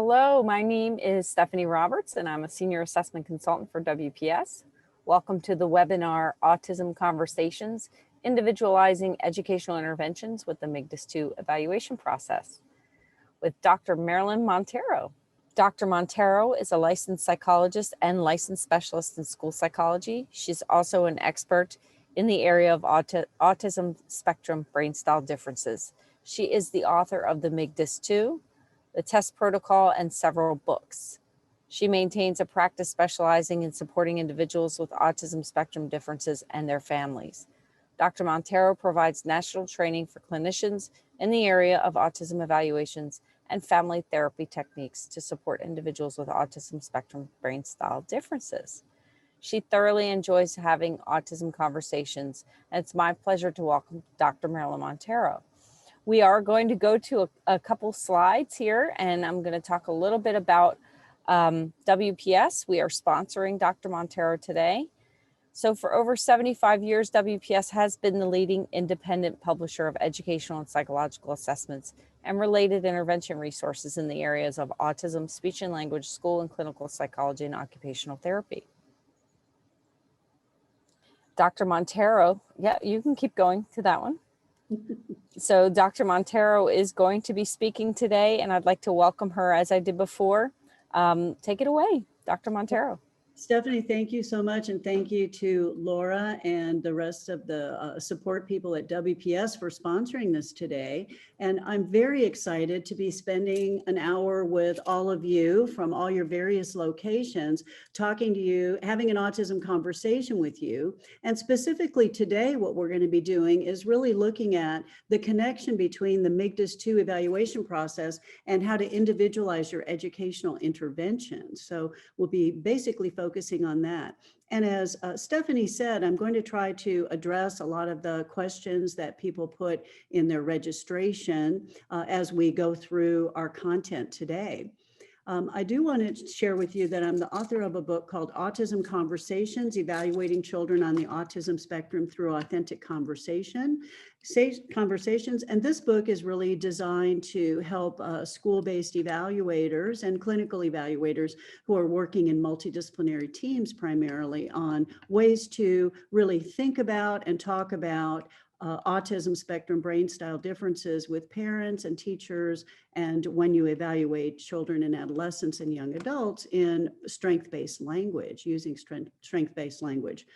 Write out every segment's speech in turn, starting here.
Hello, my name is Stephanie Roberts, and I'm a Senior Assessment Consultant for WPS. Welcome to the webinar, Autism Conversations, Individualizing Educational Interventions with the MIGDAS-2 Evaluation Process, with Dr. Marilyn Monteiro. Dr. Monteiro is a licensed psychologist and licensed specialist in school psychology. She's also an expert in the area of autism spectrum brain style differences. She is the author of the MIGDAS-2, the test protocol, and several books. She maintains a practice specializing in supporting individuals with autism spectrum differences and their families. Dr. Monteiro provides national training for clinicians in the area of autism evaluations and family therapy techniques to support individuals with autism spectrum brain style differences. She thoroughly enjoys having autism conversations, and it's my pleasure to welcome Dr. Marilyn Monteiro. We are going to go to a couple slides here, and I'm going to talk a little bit about WPS. We are sponsoring Dr. Monteiro today. So for over 75 years, WPS has been the leading independent publisher of educational and psychological assessments and related intervention resources in the areas of autism, speech and language, school and clinical psychology, and occupational therapy. Dr. Monteiro, yeah, you can keep going to that one. So Dr. Monteiro is going to be speaking today, and I'd like to welcome her as I did before. Take it away, Dr. Monteiro. Stephanie, thank you so much. And thank you to Laura and the rest of the support people at WPS for sponsoring this today. And I'm very excited to be spending an hour with all of you from all your various locations, talking to you, having an autism conversation with you. And specifically today, what we're going to be doing is really looking at the connection between the MIGDAS-2 evaluation process and how to individualize your educational interventions. So we'll be basically focusing on that. And as Stephanie said, I'm going to try to address a lot of the questions that people put in their registration as we go through our content today. I do want to share with you that I'm the author of a book called Autism Conversations, Evaluating Children on the Autism Spectrum Through Authentic Conversations. And this book is really designed to help school-based evaluators and clinical evaluators who are working in multidisciplinary teams primarily on ways to really think about and talk about autism spectrum brain style differences with parents and teachers, and when you evaluate children and adolescents and young adults in strength-based language, using strength-based language.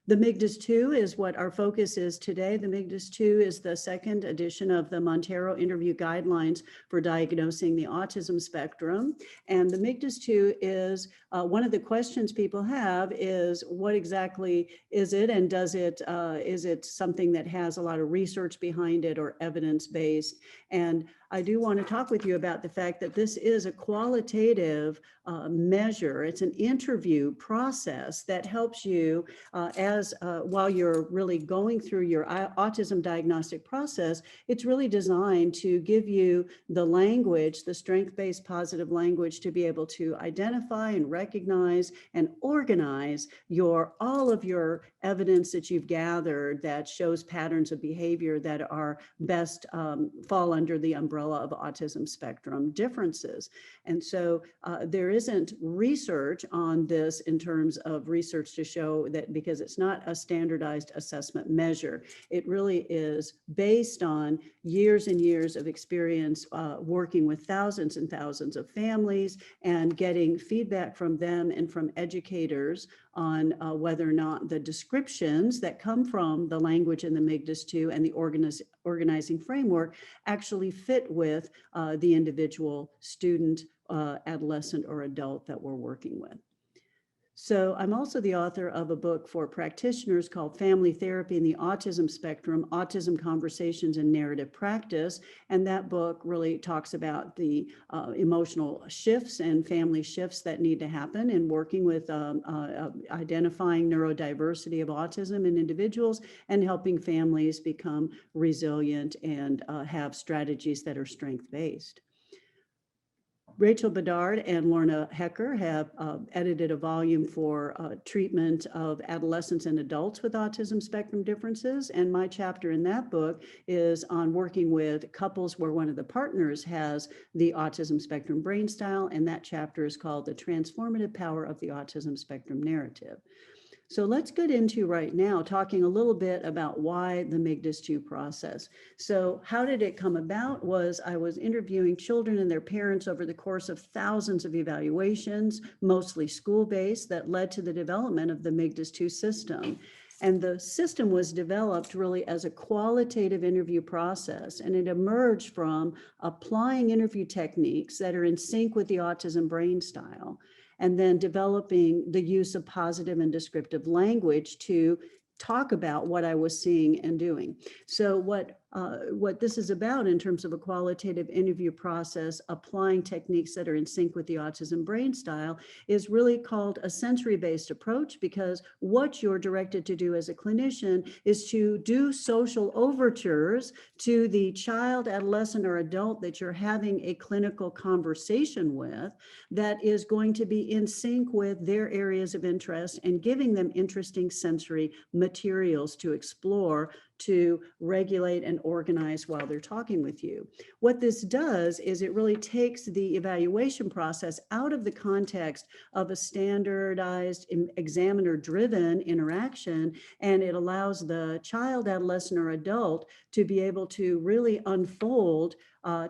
The MIGDAS-2 is what our focus is today. The MIGDAS-2 is the second edition of the Monteiro Interview Guidelines for Diagnosing the Autism Spectrum. And the MIGDAS-2 is one of the questions people have is, what exactly is it? And is it something that has a lot of research behind it or evidence-based? And I do want to talk with you about the fact that this is a qualitative measure. It's an interview process that helps you while you're really going through your autism diagnostic process. It's really designed to give you the language, the strength-based positive language, to be able to identify and recognize and organize all of your evidence that you've gathered that shows patterns of behavior that are best fall under the umbrella of autism spectrum differences. And so there isn't research on this in terms of research to show that, because it's not a standardized assessment measure. It really is based on years and years of experience working with thousands and thousands of families and getting feedback from them and from educators on whether or not the descriptions that come from the language in the MIGDAS-2 and the organizing framework actually fit with the individual student, adolescent, or adult that we're working with. So I'm also the author of a book for practitioners called Family Therapy in the Autism Spectrum, Autism Conversations and Narrative Practice. And that book really talks about the emotional shifts and family shifts that need to happen in working with identifying neurodiversity of autism in individuals and helping families become resilient and have strategies that are strength-based. Rachel Bedard and Lorna Hecker have edited a volume for treatment of adolescents and adults with autism spectrum differences. And my chapter in that book is on working with couples where one of the partners has the autism spectrum brain style. And that chapter is called The Transformative Power of the Autism Spectrum Narrative. So let's get into right now talking a little bit about why the MIGDAS-2 process. So how did it come about? I was interviewing children and their parents over the course of thousands of evaluations, mostly school-based, that led to the development of the MIGDAS-2 system. And the system was developed really as a qualitative interview process, and it emerged from applying interview techniques that are in sync with the autism brain style, and then developing the use of positive and descriptive language to talk about what I was seeing and doing. So what this is about in terms of a qualitative interview process, applying techniques that are in sync with the autism brain style, is really called a sensory-based approach, because what you're directed to do as a clinician is to do social overtures to the child, adolescent, or adult that you're having a clinical conversation with that is going to be in sync with their areas of interest and giving them interesting sensory materials to explore, to regulate and organize while they're talking with you. What this does is it really takes the evaluation process out of the context of a standardized examiner-driven interaction, and it allows the child, adolescent, or adult to be able to really unfold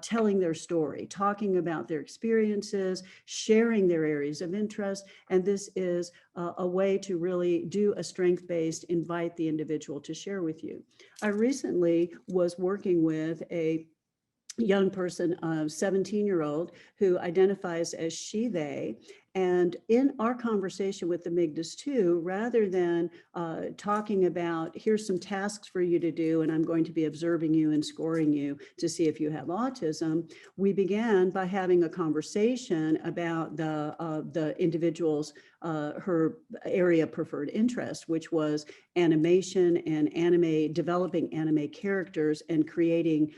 telling their story, talking about their experiences, sharing their areas of interest. And this is a way to really do a strength-based, invite the individual to share with you. I recently was working with a young person, a 17-year-old, who identifies as she, they. And in our conversation with the MIGDAS-2, rather than talking about, here's some tasks for you to do, and I'm going to be observing you and scoring you to see if you have autism, we began by having a conversation about the individual's, her area of preferred interest, which was animation and developing anime characters and creating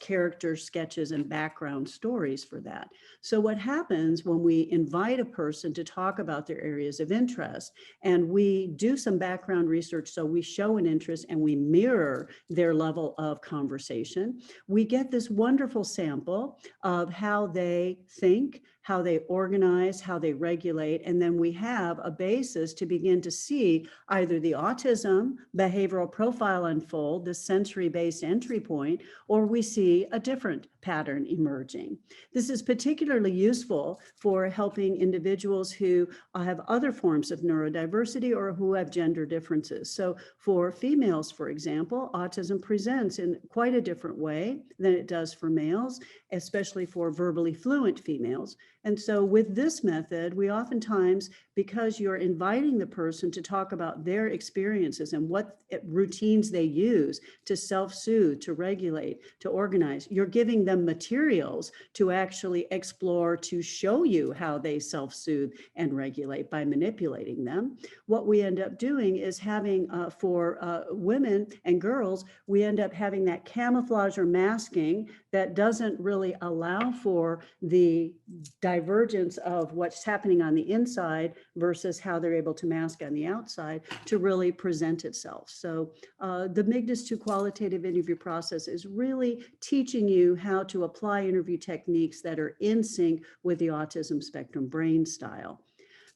character sketches and background stories for that. So what happens when we invite a person to talk about their areas of interest, and we do some background research, so we show an interest and we mirror their level of conversation, we get this wonderful sample of how they think, how they organize, how they regulate, and then we have a basis to begin to see either the autism behavioral profile unfold, the sensory-based entry point, or we see a different pattern emerging. This is particularly useful for helping individuals who have other forms of neurodiversity or who have gender differences. So for females, for example, autism presents in quite a different way than it does for males, especially for verbally fluent females. And so with this method, we oftentimes, because you're inviting the person to talk about their experiences and what routines they use to self-soothe, to regulate, to organize, you're giving them materials to actually explore, to show you how they self-soothe and regulate by manipulating them. What we end up doing is having, for women and girls, we end up having that camouflage or masking that doesn't really allow for the divergence of what's happening on the inside versus how they're able to mask on the outside to really present itself. So the MIGDAS-2 qualitative interview process is really teaching you how to apply interview techniques that are in sync with the autism spectrum brain style.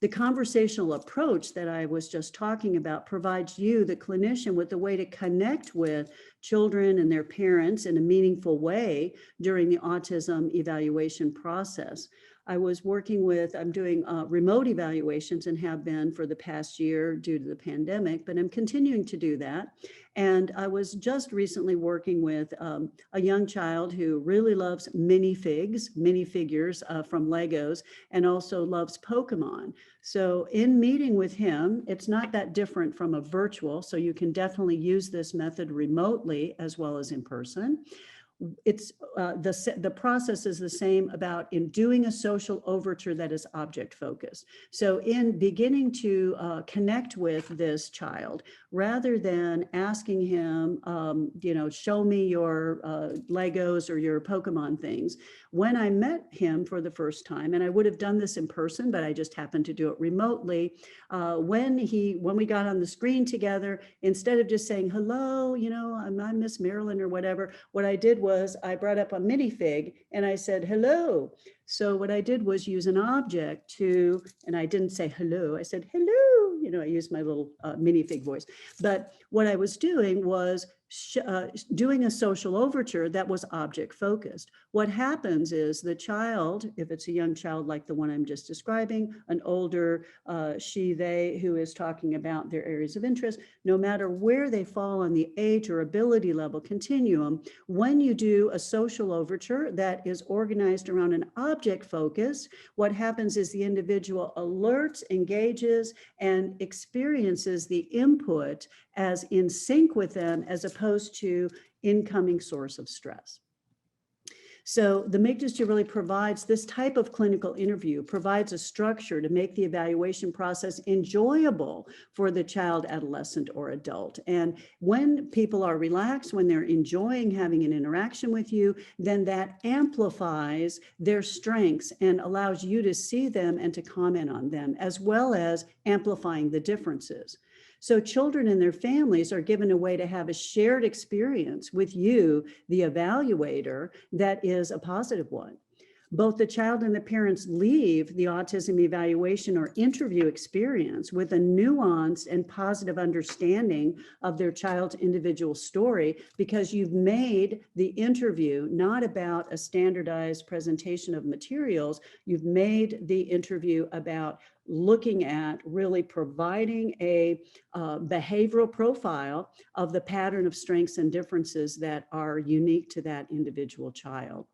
The conversational approach that I was just talking about provides you, the clinician, with a way to connect with children and their parents in a meaningful way during the autism evaluation process. I'm doing remote evaluations and have been for the past year due to the pandemic, but I'm continuing to do that. And I was just recently working with a young child who really loves minifigures from Legos, and also loves Pokemon. So in meeting with him, it's not that different from a virtual, so you can definitely use this method remotely as well as in person. it's the process is the same about in doing a social overture that is object focused. So in beginning to connect with this child, rather than asking him, show me your Legos or your Pokemon things, when I met him for the first time, and I would have done this in person, but I just happened to do it remotely, when we got on the screen together, instead of just saying, hello, I'm Miss Marilyn or whatever, what I did was I brought up a minifig and I said, hello. So what I did was use an object and I didn't say hello, I said, hello. I used my little minifig voice. But what I was doing was doing a social overture that was object focused. What happens is the child, if it's a young child like the one I'm just describing, an older she, they, who is talking about their areas of interest, no matter where they fall on the age or ability level continuum, when you do a social overture that is organized around an object focus, what happens is the individual alerts, engages, and experiences the input as in sync with them as opposed to incoming source of stress. So the MIGDAS-2 really provides this type of clinical interview, provides a structure to make the evaluation process enjoyable for the child, adolescent, or adult. And when people are relaxed, when they're enjoying having an interaction with you, then that amplifies their strengths and allows you to see them and to comment on them, as well as amplifying the differences. So children and their families are given a way to have a shared experience with you, the evaluator, that is a positive one. Both the child and the parents leave the autism evaluation or interview experience with a nuanced and positive understanding of their child's individual story, because you've made the interview not about a standardized presentation of materials. You've made the interview about looking at really providing a behavioral profile of the pattern of strengths and differences that are unique to that individual child.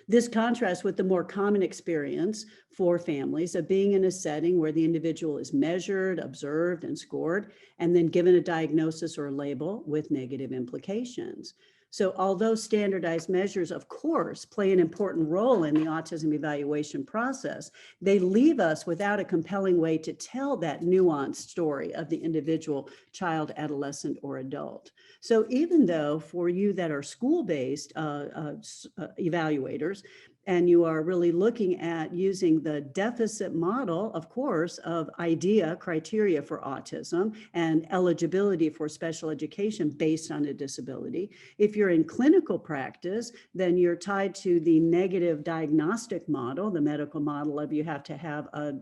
This contrasts with the more common experience for families of being in a setting where the individual is measured, observed, and scored, and then given a diagnosis or a label with negative implications. So although standardized measures, of course, play an important role in the autism evaluation process, they leave us without a compelling way to tell that nuanced story of the individual child, adolescent, or adult. So even though for you that are school-based evaluators, and you are really looking at using the deficit model, of course, of IDEA criteria for autism and eligibility for special education based on a disability. If you're in clinical practice, then you're tied to the negative diagnostic model, the medical model of you have to have a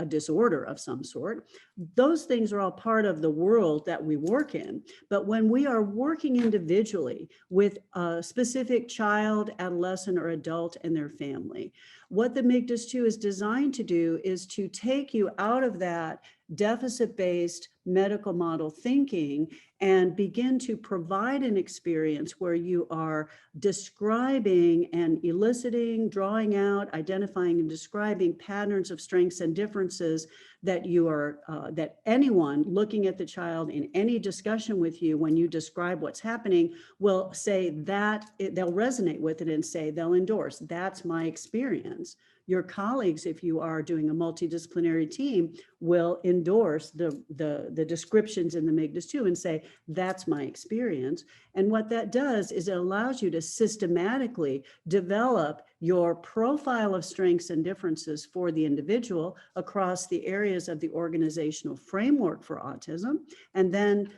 disorder of some sort. Those things are all part of the world that we work in. But when we are working individually with a specific child, adolescent, or adult and their family, what the MIGDAS-2 is designed to do is to take you out of that deficit-based medical model thinking and begin to provide an experience where you are describing and eliciting, drawing out, identifying and describing patterns of strengths and differences that you are, that anyone looking at the child in any discussion with you, when you describe what's happening, will say that, they'll resonate with it and say, they'll endorse, that's my experience. Your colleagues, if you are doing a multidisciplinary team, will endorse the descriptions in the MIGDAS-2 and say, that's my experience. And what that does is it allows you to systematically develop your profile of strengths and differences for the individual across the areas of the organizational framework for autism, and then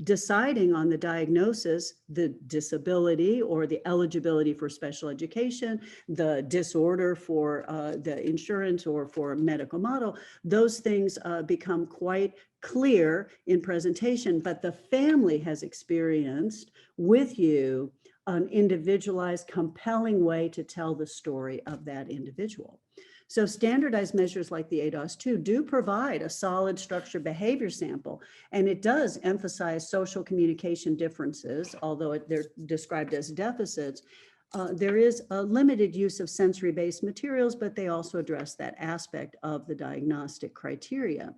deciding on the diagnosis, the disability or the eligibility for special education, the disorder for the insurance or for medical model. Those things become quite clear in presentation, but the family has experienced with you an individualized, compelling way to tell the story of that individual. So standardized measures like the ADOS-2 do provide a solid structured behavior sample, and it does emphasize social communication differences, although they're described as deficits. There is a limited use of sensory-based materials, but they also address that aspect of the diagnostic criteria.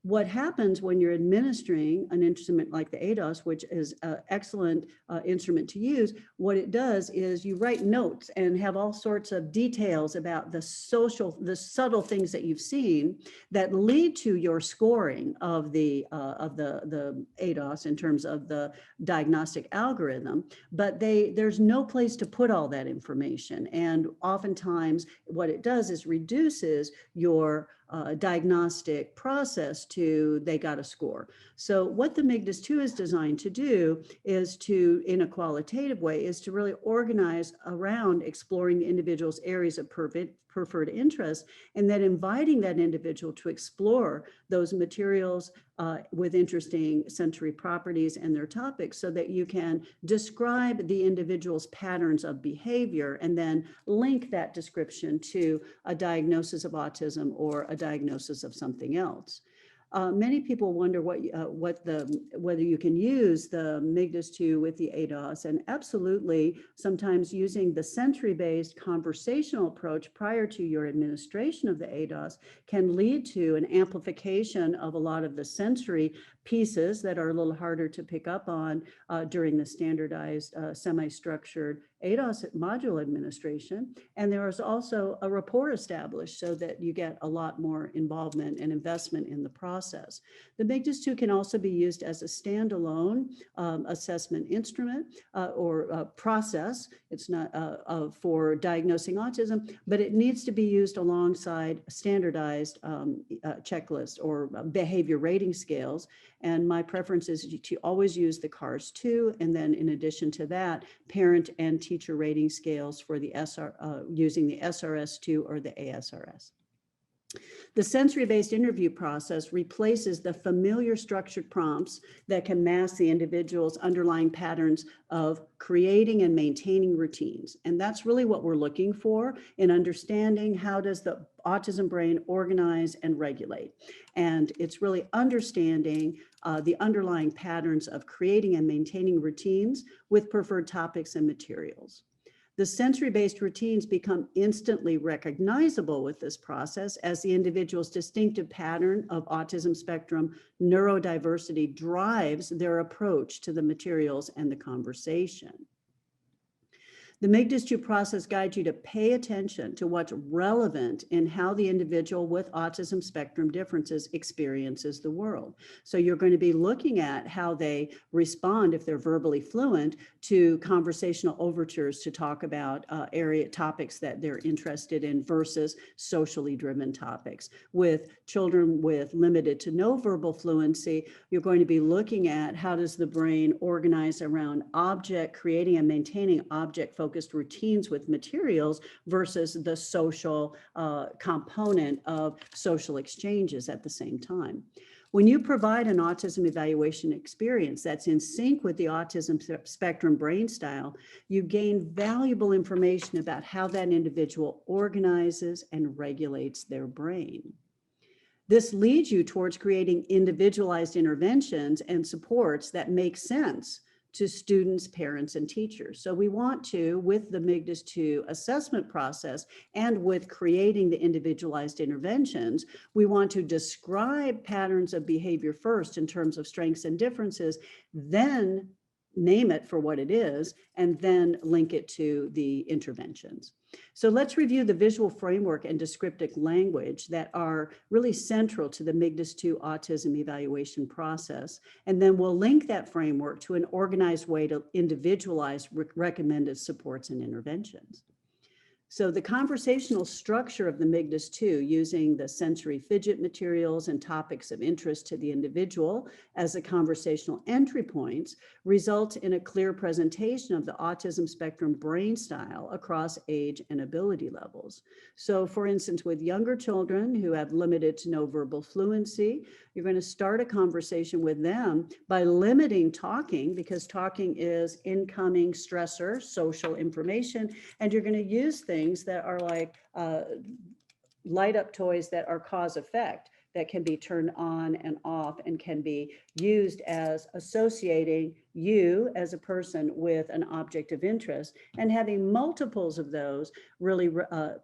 What happens when you're administering an instrument like the ADOS, which is an excellent instrument to use, what it does is you write notes and have all sorts of details about the subtle things that you've seen that lead to your scoring of the ADOS in terms of the diagnostic algorithm. But there's no place to put all that information. And oftentimes what it does is reduces your diagnostic process to they got a score. So what the MIGDAS-2 is designed to do is to, in a qualitative way, is to really organize around exploring the individual's areas of preferred interest, and then inviting that individual to explore those materials with interesting sensory properties and their topics, so that you can describe the individual's patterns of behavior and then link that description to a diagnosis of autism or a diagnosis of something else. Many people wonder whether you can use the MIGDAS-2 with the ADOS, and absolutely, sometimes using the sensory-based conversational approach prior to your administration of the ADOS can lead to an amplification of a lot of the sensory pieces that are a little harder to pick up on during the standardized semi-structured ADOS module administration. And there is also a rapport established so that you get a lot more involvement and investment in the process. The MIGDAS-2 can also be used as a standalone assessment instrument or process. It's not for diagnosing autism, but it needs to be used alongside standardized checklists or behavior rating scales. And my preference is to always use the CARS-2, and then in addition to that, parent and teacher rating scales for the using the SRS-2 or the ASRS. The sensory-based interview process replaces the familiar structured prompts that can mask the individual's underlying patterns of creating and maintaining routines. And that's really what we're looking for in understanding how does the autism brain organize and regulate. And it's really understanding the underlying patterns of creating and maintaining routines with preferred topics and materials. The sensory-based routines become instantly recognizable with this process as the individual's distinctive pattern of autism spectrum neurodiversity drives their approach to the materials and the conversation. The MIGDAS-2 process guides you to pay attention to what's relevant in how the individual with autism spectrum differences experiences the world. So you're going to be looking at how they respond, if they're verbally fluent, to conversational overtures to talk about topics that they're interested in versus socially driven topics. With children with limited to no verbal fluency, you're going to be looking at how does the brain organize around creating and maintaining object-focused routines with materials versus the social component of social exchanges at the same time. When you provide an autism evaluation experience that's in sync with the autism spectrum brain style, you gain valuable information about how that individual organizes and regulates their brain. This leads you towards creating individualized interventions and supports that make sense to students, parents, and teachers. So we want to, with the MIGDAS-2 assessment process and with creating the individualized interventions, we want to describe patterns of behavior first in terms of strengths and differences, then name it for what it is, and then link it to the interventions. So let's review the visual framework and descriptive language that are really central to the MIGDAS-2 autism evaluation process. And then we'll link that framework to an organized way to individualize recommended supports and interventions. So the conversational structure of the MIGDAS-2, using the sensory fidget materials and topics of interest to the individual as the conversational entry points, results in a clear presentation of the autism spectrum brain style across age and ability levels. So for instance, with younger children who have limited to no verbal fluency, you're going to start a conversation with them by limiting talking, because talking is incoming stressor, social information, and you're going to use things that are like light up toys that are cause effect. that can be turned on and off and can be used as associating you as a person with an object of interest. And having multiples of those really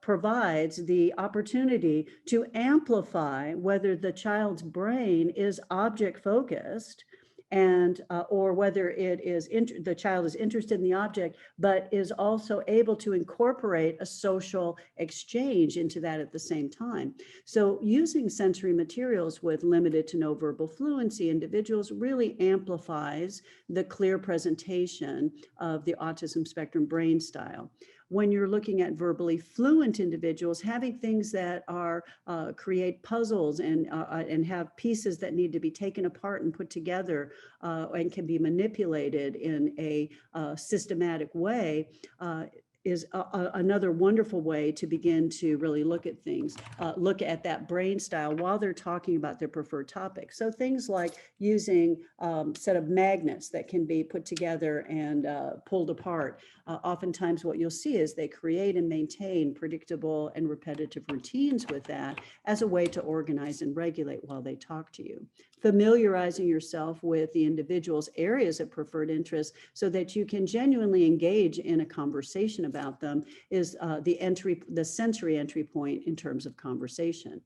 provides the opportunity to amplify whether the child's brain is object focused and or whether it is the child is interested in the object, but is also able to incorporate a social exchange into that at the same time. So using sensory materials with limited to no verbal fluency individuals really amplifies the clear presentation of the autism spectrum brain style. When you're looking at verbally fluent individuals, having things that are create puzzles and have pieces that need to be taken apart and put together and can be manipulated in a systematic way is another wonderful way to begin to really look at things, look at that brain style while they're talking about their preferred topic. So things like using set of magnets that can be put together and pulled apart. Oftentimes what you'll see is they create and maintain predictable and repetitive routines with that as a way to organize and regulate while they talk to you. Familiarizing yourself with the individual's areas of preferred interest so that you can genuinely engage in a conversation about them is the sensory entry point in terms of conversation.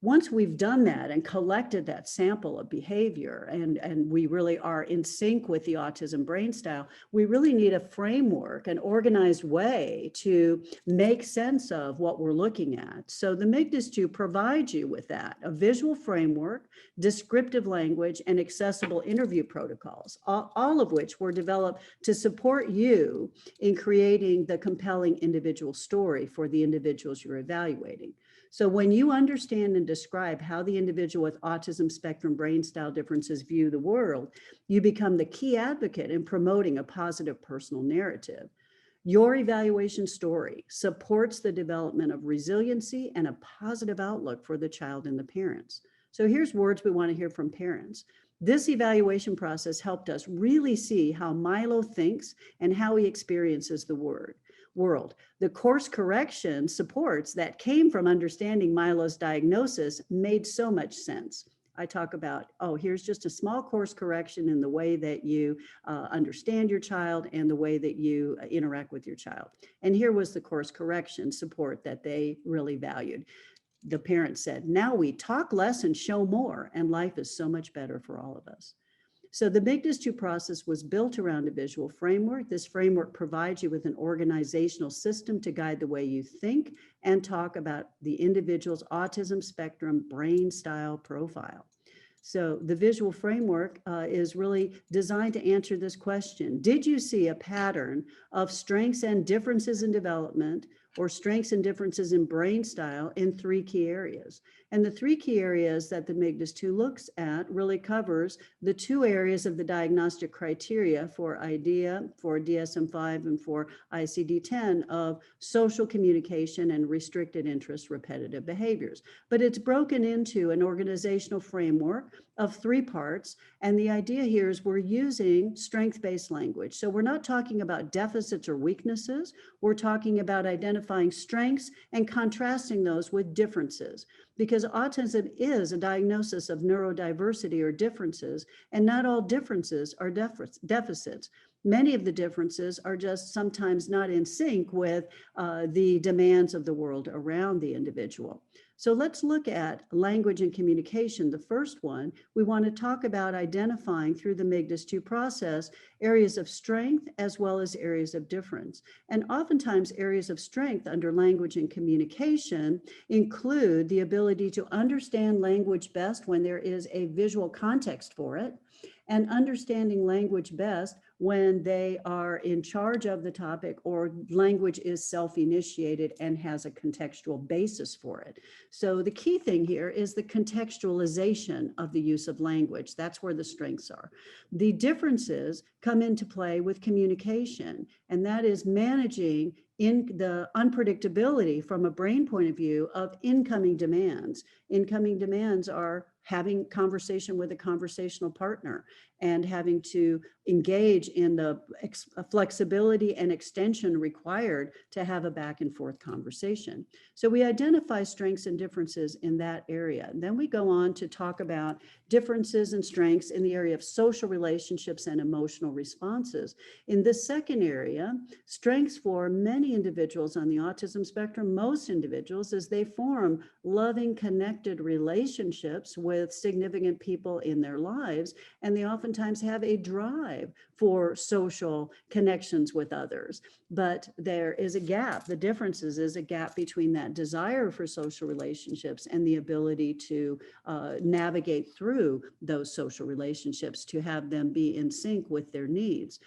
Once we've done that and collected that sample of behavior and we really are in sync with the autism brain style, we really need a framework, an organized way to make sense of what we're looking at. So the MIGDAS-2 provides you with that, a visual framework, descriptive language, and accessible interview protocols, all of which were developed to support you in creating the compelling individual story for the individuals you're evaluating. So when you understand and describe how the individual with autism spectrum brain style differences view the world, you become the key advocate in promoting a positive personal narrative. Your evaluation story supports the development of resiliency and a positive outlook for the child and the parents. So here's words we want to hear from parents. This evaluation process helped us really see how Milo thinks and how he experiences the world. The course correction supports that came from understanding Milo's diagnosis made so much sense. I talk about, oh, here's just a small course correction in the way that you understand your child and the way that you interact with your child. And here was the course correction support that they really valued. The parent said, now we talk less and show more, and life is so much better for all of us. So the MIGDAS-2 process was built around a visual framework. This framework provides you with an organizational system to guide the way you think and talk about the individual's autism spectrum brain style profile. So the visual framework is really designed to answer this question. Did you see a pattern of strengths and differences in development or strengths and differences in brain style in 3 key areas? And the 3 key areas that the MIGDAS-2 looks at really covers the 2 areas of the diagnostic criteria for IDEA, for DSM-5, and for ICD-10 of social communication and restricted interest repetitive behaviors. But it's broken into an organizational framework of 3 parts. And the idea here is we're using strength-based language. So we're not talking about deficits or weaknesses. We're talking about identifying strengths and contrasting those with differences. Because autism is a diagnosis of neurodiversity or differences, and not all differences are deficits. Many of the differences are just sometimes not in sync with the demands of the world around the individual. So let's look at language and communication. The first one, we want to talk about identifying through the MIGDAS-2 process areas of strength as well as areas of difference. And oftentimes areas of strength under language and communication include the ability to understand language best when there is a visual context for it, and understanding language best when they are in charge of the topic or language is self-initiated and has a contextual basis for it. So the key thing here is the contextualization of the use of language. That's where the strengths are. The differences come into play with communication, and that is managing in the unpredictability from a brain point of view of incoming demands. Incoming demands are having conversation with a conversational partner and having to engage in the flexibility and extension required to have a back and forth conversation. So we identify strengths and differences in that area. And then we go on to talk about differences and strengths in the area of social relationships and emotional responses. In this second area, strengths for many individuals on the autism spectrum, most individuals, is they form loving, connected relationships with significant people in their lives, and they oftentimes have a drive for social connections with others. But there is a gap. The difference is a gap between that desire for social relationships and the ability to navigate through those social relationships, to have them be in sync with their needs.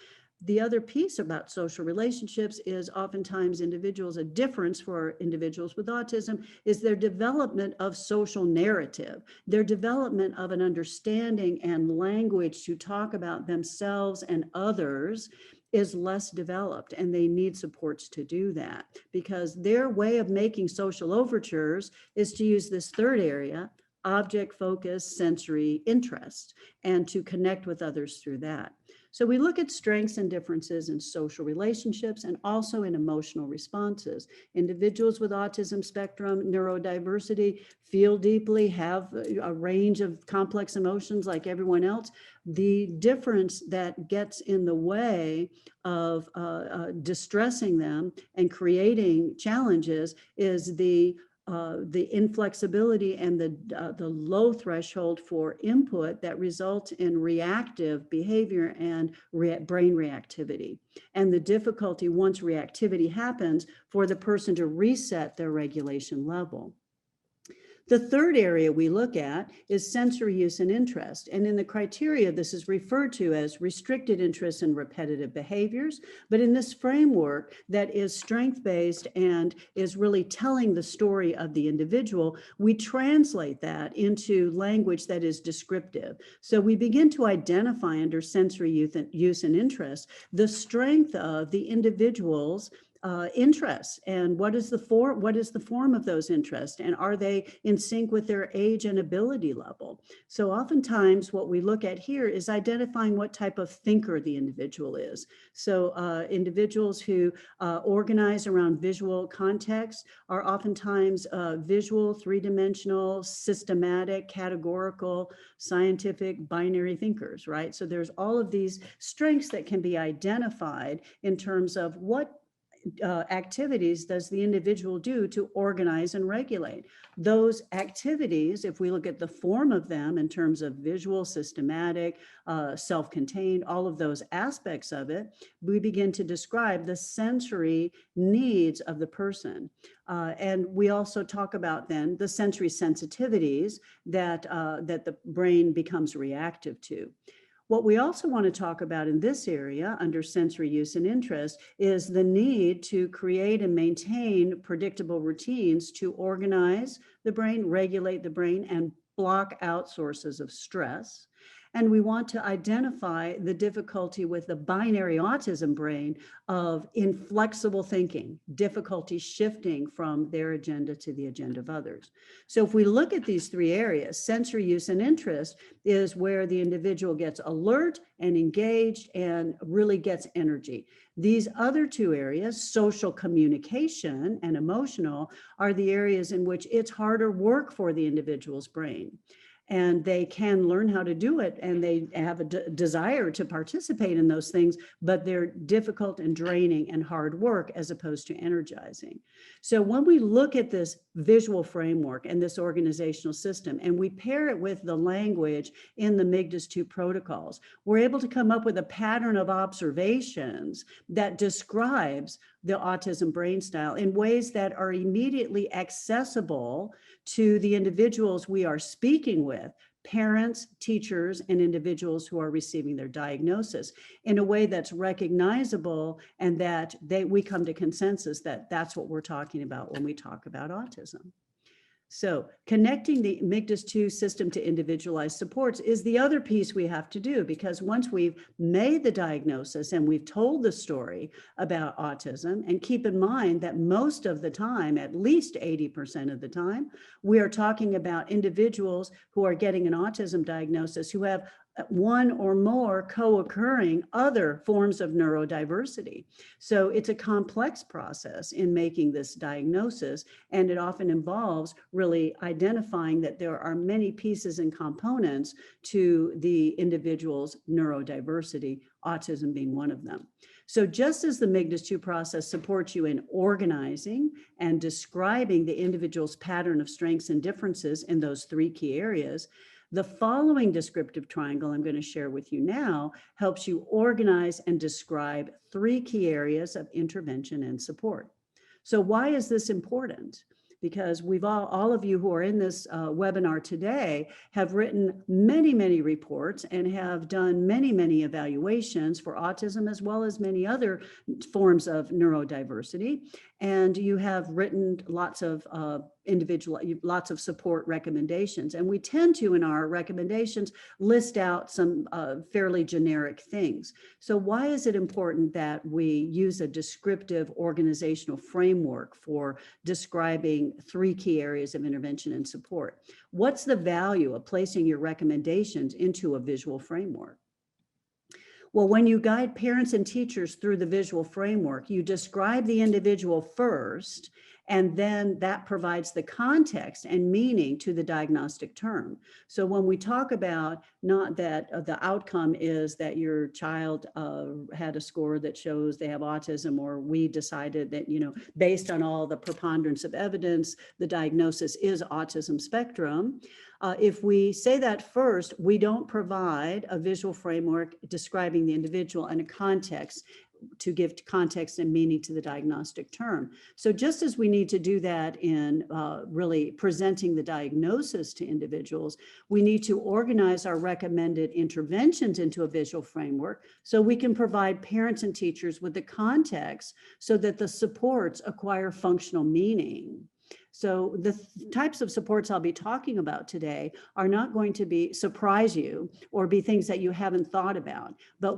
The other piece about social relationships is oftentimes a difference for individuals with autism is their development of social narrative, their development of an understanding and language to talk about themselves and others is less developed, and they need supports to do that, because their way of making social overtures is to use this third area, object focus, sensory interest, and to connect with others through that. So we look at strengths and differences in social relationships and also in emotional responses. Individuals with autism spectrum neurodiversity feel deeply, have a range of complex emotions like everyone else. The difference that gets in the way of distressing them and creating challenges is the inflexibility and the low threshold for input that results in reactive behavior and brain reactivity, and the difficulty once reactivity happens for the person to reset their regulation level. The third area we look at is sensory use and interest. And in the criteria, this is referred to as restricted interest in repetitive behaviors. But in this framework that is strength-based and is really telling the story of the individual, we translate that into language that is descriptive. So we begin to identify under sensory use and interest the strength of the individual's interests, and what is the form of those interests, and are they in sync with their age and ability level? So oftentimes what we look at here is identifying what type of thinker the individual is. So individuals who organize around visual context are oftentimes visual, three-dimensional, systematic, categorical, scientific, binary thinkers, right? So there's all of these strengths that can be identified in terms of what activities does the individual do to organize and regulate. Those activities, if we look at the form of them in terms of visual, systematic, self-contained, all of those aspects of it, we begin to describe the sensory needs of the person. And we also talk about then the sensory sensitivities that the brain becomes reactive to. What we also want to talk about in this area under sensory use and interest is the need to create and maintain predictable routines to organize the brain, regulate the brain, and block out sources of stress. And we want to identify the difficulty with the binary autism brain of inflexible thinking, difficulty shifting from their agenda to the agenda of others. So if we look at these three areas, sensory use and interest is where the individual gets alert and engaged and really gets energy. These other two areas, social communication and emotional, are the areas in which it's harder work for the individual's brain. And they can learn how to do it, and they have a desire to participate in those things, but they're difficult and draining and hard work as opposed to energizing. So when we look at this visual framework and this organizational system, and we pair it with the language in the MIGDAS-2 protocols, we're able to come up with a pattern of observations that describes the autism brain style in ways that are immediately accessible to the individuals we are speaking with, parents, teachers, and individuals who are receiving their diagnosis, in a way that's recognizable and that we come to consensus that that's what we're talking about when we talk about autism. So connecting the MIGDAS-2 system to individualized supports is the other piece we have to do, because once we've made the diagnosis and we've told the story about autism, and keep in mind that most of the time, at least 80% of the time, we are talking about individuals who are getting an autism diagnosis who have one or more co-occurring other forms of neurodiversity. So it's a complex process in making this diagnosis, and it often involves really identifying that there are many pieces and components to the individual's neurodiversity, autism being one of them. So just as the MIGDAS-2 process supports you in organizing and describing the individual's pattern of strengths and differences in those three key areas, the following descriptive triangle I'm going to share with you now helps you organize and describe three key areas of intervention and support. So why is this important? Because we've all of you who are in this webinar today have written many reports and have done many evaluations for autism as well as many other forms of neurodiversity. And you have written lots of lots of support recommendations. And we tend to, in our recommendations, list out some fairly generic things. So why is it important that we use a descriptive organizational framework for describing three key areas of intervention and support? What's the value of placing your recommendations into a visual framework? Well, when you guide parents and teachers through the visual framework, you describe the individual first, and then that provides the context and meaning to the diagnostic term. So when we talk about not that the outcome is that your child had a score that shows they have autism, or we decided that, based on all the preponderance of evidence, the diagnosis is autism spectrum. If we say that first, we don't provide a visual framework describing the individual and a context to give context and meaning to the diagnostic term. So just as we need to do that in really presenting the diagnosis to individuals, we need to organize our recommended interventions into a visual framework so we can provide parents and teachers with the context so that the supports acquire functional meaning. So the types of supports I'll be talking about today are not going to surprise you or be things that you haven't thought about. But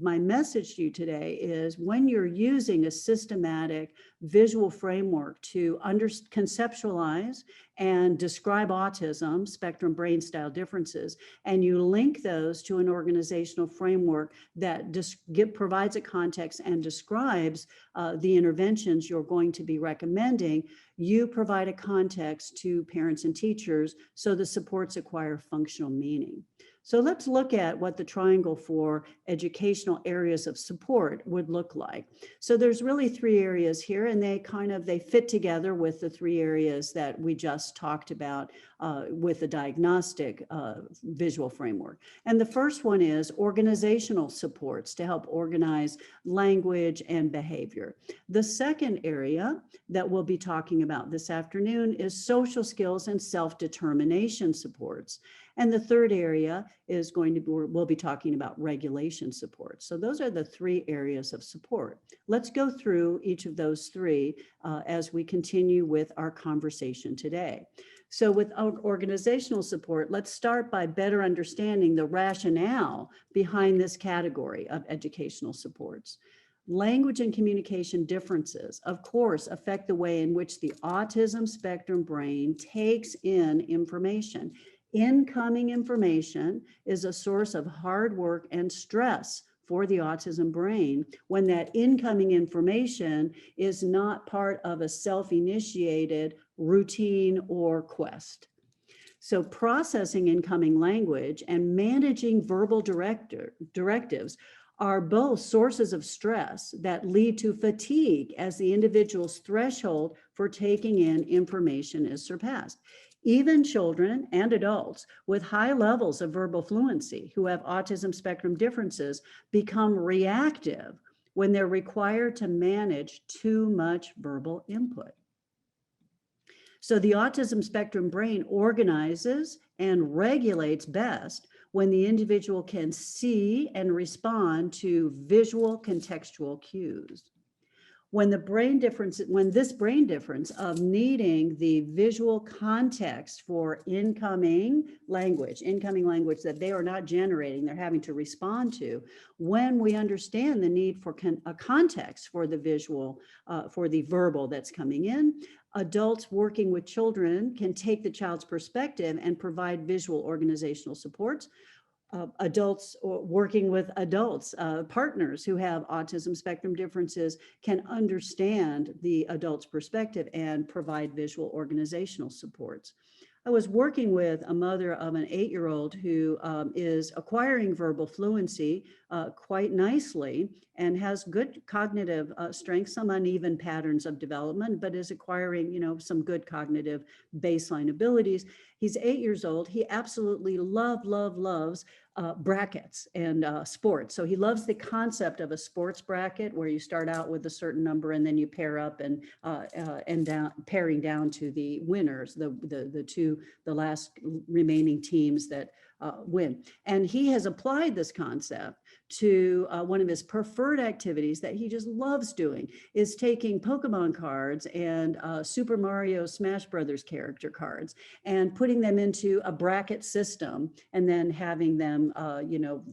my message to you today is, when you're using a systematic visual framework to conceptualize and describe autism spectrum brain style differences, and you link those to an organizational framework that provides a context and describes the interventions you're going to be recommending, you provide a context to parents and teachers so the supports acquire functional meaning. So let's look at what the triangle for educational areas of support would look like. So there's really three areas here, and they fit together with the three areas that we just talked about with the diagnostic visual framework. And the first one is organizational supports to help organize language and behavior. The second area that we'll be talking about this afternoon is social skills and self-determination supports. And the third area is we'll be talking about regulation support. So those are the three areas of support. Let's go through each of those three as we continue with our conversation today. So with organizational support, let's start by better understanding the rationale behind this category of educational supports. Language and communication differences, of course, affect the way in which the autism spectrum brain takes in information. Incoming information is a source of hard work and stress for the autism brain when that incoming information is not part of a self-initiated routine or quest. So processing incoming language and managing verbal directives are both sources of stress that lead to fatigue as the individual's threshold for taking in information is surpassed. Even children and adults with high levels of verbal fluency who have autism spectrum differences become reactive when they're required to manage too much verbal input. So the autism spectrum brain organizes and regulates best when the individual can see and respond to visual contextual cues. When this brain difference of needing the visual context for incoming language that they are not generating, they're having to respond to, when we understand the need for a context for the visual, for the verbal that's coming in, adults working with children can take the child's perspective and provide visual organizational supports. adults or working with adults, partners who have autism spectrum differences can understand the adult's perspective and provide visual organizational supports. I was working with a mother of an 8-year-old who is acquiring verbal fluency quite nicely and has good cognitive strength, some uneven patterns of development, but is acquiring, some good cognitive baseline abilities. He's 8 years old. He absolutely loves brackets and sports. So he loves the concept of a sports bracket where you start out with a certain number and then you pair up and down, pairing down to the winners, the last remaining teams that win. And he has applied this concept to one of his preferred activities that he just loves doing, is taking Pokemon cards and Super Mario Smash Brothers character cards and putting them into a bracket system and then having them,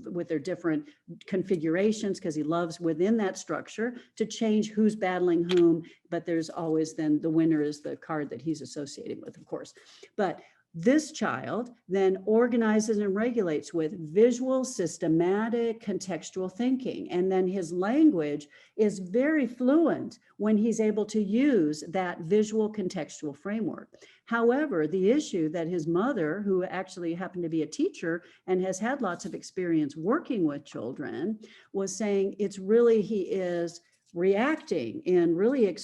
with their different configurations, because he loves within that structure to change who's battling whom, but there's always then the winner is the card that he's associating with, of course. But this child then organizes and regulates with visual, systematic, contextual thinking. And then his language is very fluent when he's able to use that visual contextual framework. However, the issue that his mother, who actually happened to be a teacher and has had lots of experience working with children, was saying it's really, he is reacting in really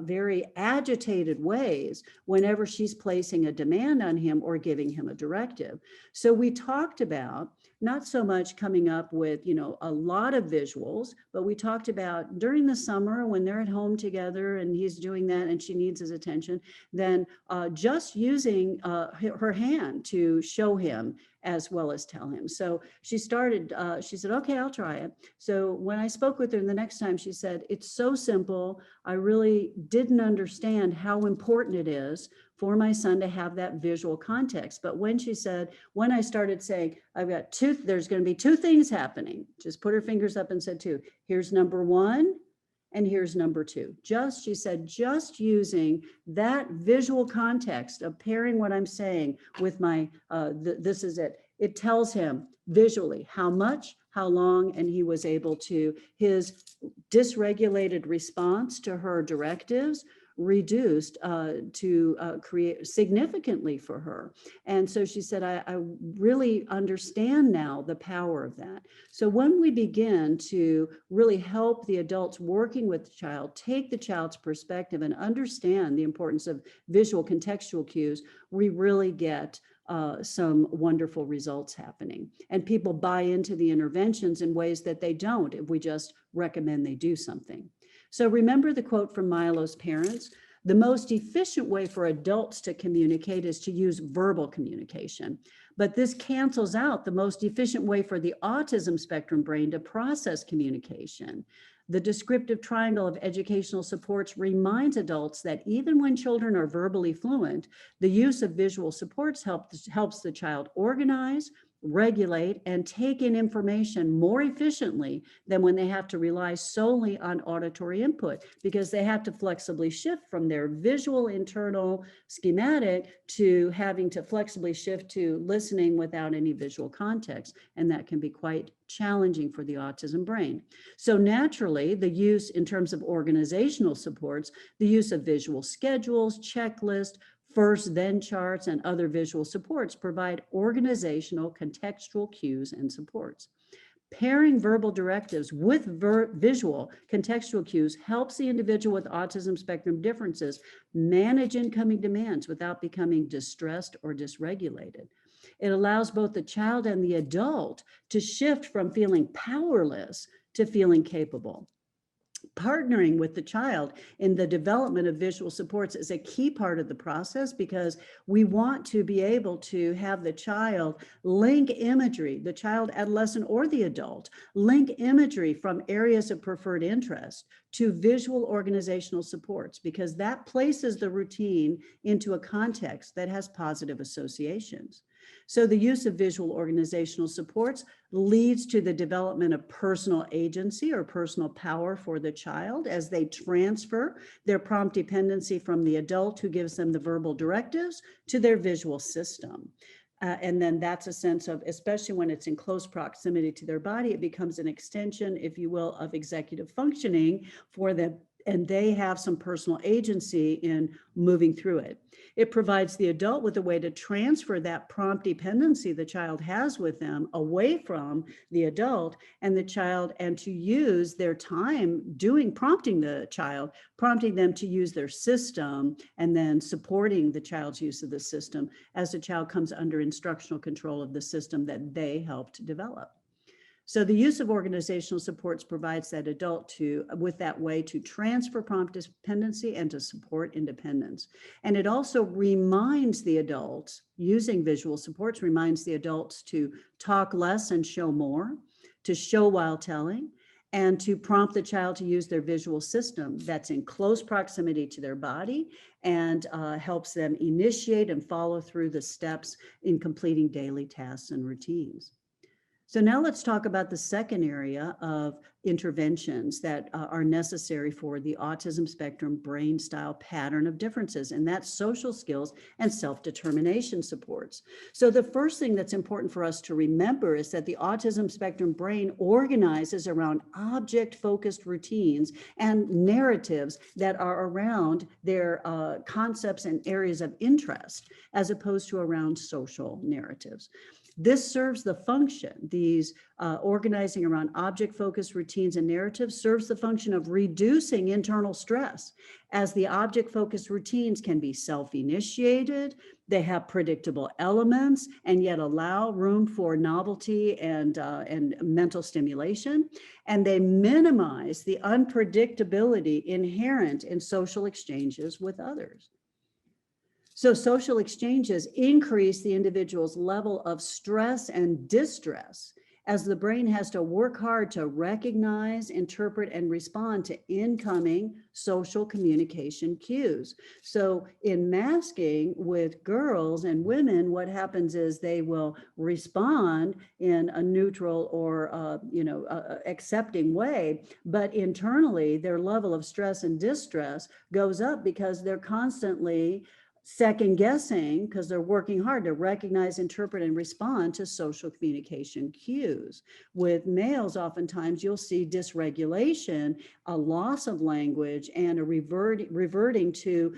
very agitated ways whenever she's placing a demand on him or giving him a directive. So we talked about not so much coming up with, a lot of visuals, but we talked about during the summer when they're at home together and he's doing that and she needs his attention, then just using her hand to show him as well as tell him. So she started, she said, okay, I'll try it. So when I spoke with her the next time, she said, it's so simple. I really didn't understand how important it is for my son to have that visual context. But when she said, when I started saying, there's going to be two things happening, just put her fingers up and said two. Here's number one. And here's number two. She said, just using that visual context of pairing what I'm saying with my, this is it. It tells him visually how much, how long, and he was able to, his dysregulated response to her directives reduced to create significantly for her. And so she said, I really understand now the power of that. So when we begin to really help the adults working with the child, take the child's perspective and understand the importance of visual contextual cues, we really get some wonderful results happening. And people buy into the interventions in ways that they don't if we just recommend they do something. So remember the quote from Milo's parents: the most efficient way for adults to communicate is to use verbal communication. But this cancels out the most efficient way for the autism spectrum brain to process communication. The descriptive triangle of educational supports reminds adults that even when children are verbally fluent, the use of visual supports helps the child organize, regulate, and take in information more efficiently than when they have to rely solely on auditory input, because they have to flexibly shift from their visual internal schematic to having to flexibly shift to listening without any visual context. And that can be quite challenging for the autism brain. So naturally, the use in terms of organizational supports, the use of visual schedules, checklists, first then charts, and other visual supports provide organizational contextual cues and supports. Pairing verbal directives with visual contextual cues helps the individual with autism spectrum differences manage incoming demands without becoming distressed or dysregulated. It allows both the child and the adult to shift from feeling powerless to feeling capable. Partnering with the child in the development of visual supports is a key part of the process, because we want to be able to have the child link imagery, the child, adolescent, or the adult, link imagery from areas of preferred interest to visual organizational supports, because that places the routine into a context that has positive associations. So the use of visual organizational supports leads to the development of personal agency or personal power for the child as they transfer their prompt dependency from the adult who gives them the verbal directives to their visual system. And then that's a sense of, especially when it's in close proximity to their body, it becomes an extension, if you will, of executive functioning for them. And they have some personal agency in moving through it. It provides the adult with a way to transfer that prompt dependency the child has with them away from the adult and the child, and to use their time prompting the child, prompting them to use their system, and then supporting the child's use of the system as the child comes under instructional control of the system that they helped develop. So the use of organizational supports provides that adult with that way to transfer prompt dependency and to support independence. And it also reminds the adults, using visual supports, reminds the adults to talk less and show more, to show while telling, and to prompt the child to use their visual system that's in close proximity to their body and helps them initiate and follow through the steps in completing daily tasks and routines. So now let's talk about the second area of interventions that are necessary for the autism spectrum brain style pattern of differences, and that's social skills and self-determination supports. So the first thing that's important for us to remember is that the autism spectrum brain organizes around object-focused routines and narratives that are around their concepts and areas of interest, as opposed to around social narratives. This serves the function, these organizing around object-focused routines and narratives serves the function of reducing internal stress, as the object-focused routines can be self-initiated, they have predictable elements, and yet allow room for novelty and mental stimulation, and they minimize the unpredictability inherent in social exchanges with others. So social exchanges increase the individual's level of stress and distress, as the brain has to work hard to recognize, interpret, and respond to incoming social communication cues. So in masking with girls and women, what happens is they will respond in a neutral or accepting way, but internally their level of stress and distress goes up because they're constantly second guessing, because they're working hard to recognize, interpret, and respond to social communication cues. With males, oftentimes you'll see dysregulation, a loss of language, and a reverting to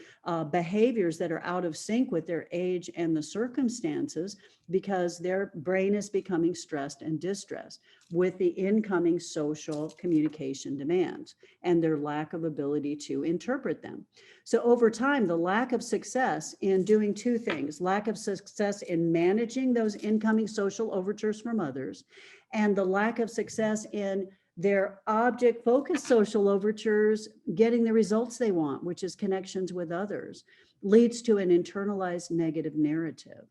behaviors that are out of sync with their age and the circumstances, because their brain is becoming stressed and distressed with the incoming social communication demands and their lack of ability to interpret them. So over time, the lack of success in doing two things, lack of success in managing those incoming social overtures from others, and the lack of success in their object-focused social overtures getting the results they want, which is connections with others, leads to an internalized negative narrative.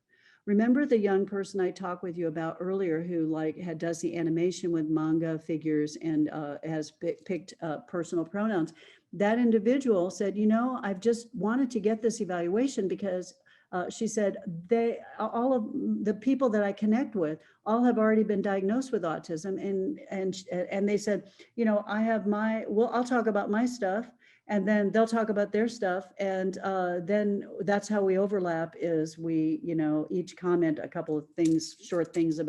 Remember the young person I talked with you about earlier who does the animation with manga figures and has picked personal pronouns? That individual said, I've just wanted to get this evaluation because she said all of the people that I connect with all have already been diagnosed with autism, and they said, I'll talk about my stuff, and then they'll talk about their stuff, and then that's how we overlap. Is we each comment a couple of things, short things